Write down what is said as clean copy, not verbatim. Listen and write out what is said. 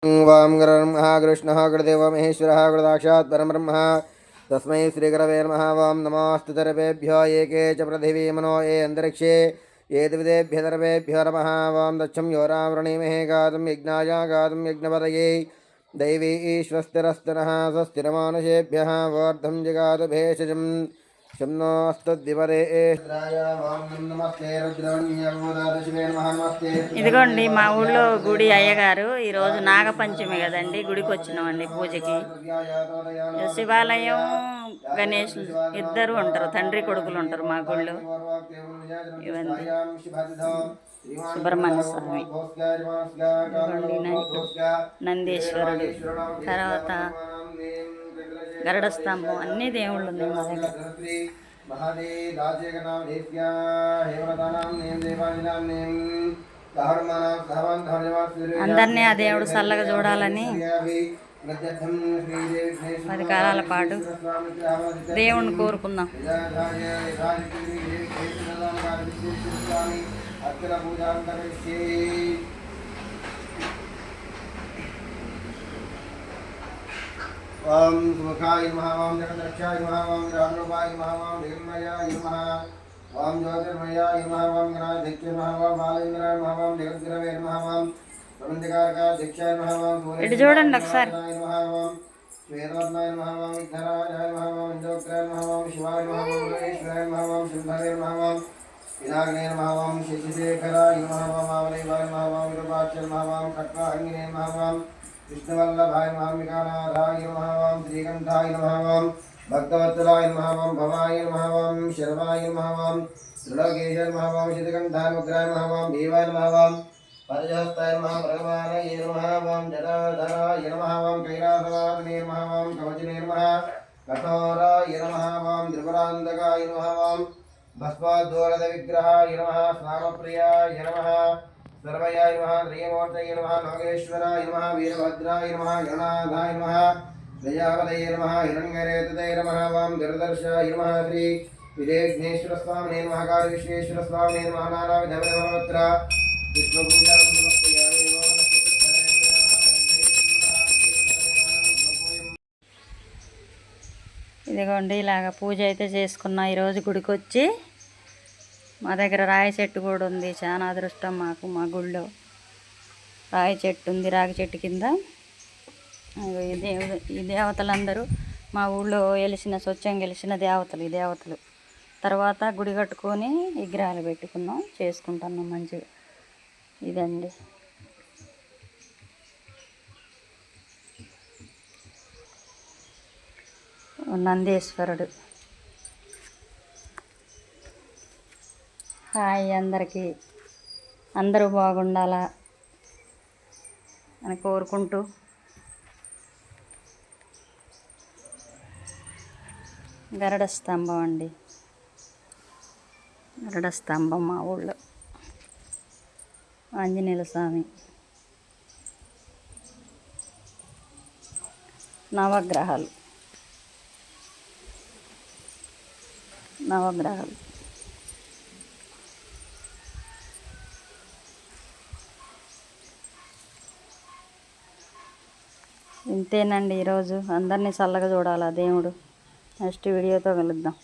वां गुरुर्ब्रह्मा कृष्णः गुरुदेवो महेश्वरः गुरुसाक्षात् परब्रह्म तस्मै श्रीगुरवे नमः। वां नमोऽस्तु सर्वेभ्यो एके च पृथिवी मनो ये अन्तरिक्षे ये द्विदेभ्य सर्वेभ्यो नमः। वां दक्षं यो रामृणीमहे गातुं यज्ञाय गातुं यज्ञपतये दैवी ईश्वस्तिरस्तनः स्वस्तिरमानुषेभ्यः वार्धं जगातु भेषजम् शम्नोऽस्तद्विपदे ఇదిగోండి మా ఊళ్ళో గుడి అయ్యగారు ఈరోజు నాగపంచమి కదండి, గుడికి వచ్చినామండి పూజకి. శివాలయం గణేష్ ఇద్దరు ఉంటారు, తండ్రి కొడుకులు ఉంటారు మా గుళ్ళో. ఇవండి సుబ్రహ్మణ్య స్వామి, వినాయకుడు, నందీశ్వరుడు, తర్వాత గరుడ స్తంభం, అన్ని దేవుళ్ళు ఉన్నాయి మా దగ్గర. అందరినీ ఆ దేవుడు చల్లగా చూడాలని 10 కాలాల పాటు దేవుణ్ణి కోరుకుందాం. ओम सुखाय नमः। ओम जगद्रक्षाय नमः। ओम रामरूपाय नमः। ओम निर्मयाय नमः। ओम ज्योतिर्मयाय नमः। ओम गणाध्यक्षाय नमः। ओम बालेन्द्राय नमः। ओम जगद्गुरवे नमः। ओम प्रबंधकारकाध्यक्षाय नमः। ओम ఇటు చూడండి ఒకసారి. ओम श्वेतवर्णाय नमः। ओम विघ्नराजाय नमः। ओम इंद्रोक्ताय नमः। ओम शिवाय नमः। ओम महेश्वराय नमः। ओम शंभवे नमः। ओम विनायकाय नमः। ओम शशिशेखराय नमः। ओम आवलेवाय नमः। ओम विरूपाक्षाय नमः। ओम खट्वाहंगिने नमः। ओम विष्णुवल्लभाय नमः। विकाराधाय नमः। ओम श्रीकंठाय नमः। ओम भक्तवत्सलाय नमः। ओम भवाय नमः। ओम शर्वाय नमः। ओम त्रिलोकेशाय नमः। ओम शितकंठाय मुद्राय नमः। ओम भीवाय नमः। ओम परजहस्ताय नमः। भगवानाय नमः। ओम जटाधराय नमः। ओम कैलासवासिने नमः। ओम कवचिने नमः। कठोराय नमः। ओम त्रिपुरान्तकाय नमः। ओम भस्मोद्दोलकविग्रहाय नमः। स्नामप्रियाय नमः। सर्वयाय नमः। त्रयमूर्तये नमः। लोकेश्वराय नमः। वीरभद्राय नमः। गणाधाय नमः। दयावलये नमः। हिरण्यरेतते नमः। वां दुर्दर्शाय नमः। श्री विदेघ्नेश्वर स्वामिने नमः। कालविश्वेश्वर स्वामिने नमः। नानाविधवत्र विष्णुपूजा ఇదిగోండి ఇలాగ పూజ అయితే చేసుకున్నా. ఈరోజు గుడికి వచ్చి మా దగ్గర రాయి చెట్టు కూడా ఉంది. చాలా అదృష్టం మాకు. మా గుళ్ళో రాయి చెట్టు ఉంది. రాగి చెట్టు కింద ఈ దేవతలందరూ మా ఊళ్ళో స్వచ్ఛంగా గెలిచిన దేవతలు. ఈ దేవతలు తర్వాత గుడి కట్టుకొని విగ్రహాలు పెట్టుకున్నాం, చేసుకుంటున్నాం మంచిగా. ఇదండి నందీశ్వరుడు. హాయ్ అందరికీ, అందరూ బాగుండాలా అని కోరుకుంటూ గరుడ స్తంభం అండి, గరుడ స్తంభం మా ఊళ్ళో. ఆంజనేయుల స్వామి, నవగ్రహాలు ఇంతేనండి ఈరోజు. అందరినీ చల్లగా చూడాలా దేవుడు. నెక్స్ట్ వీడియోతో కలుద్దాం.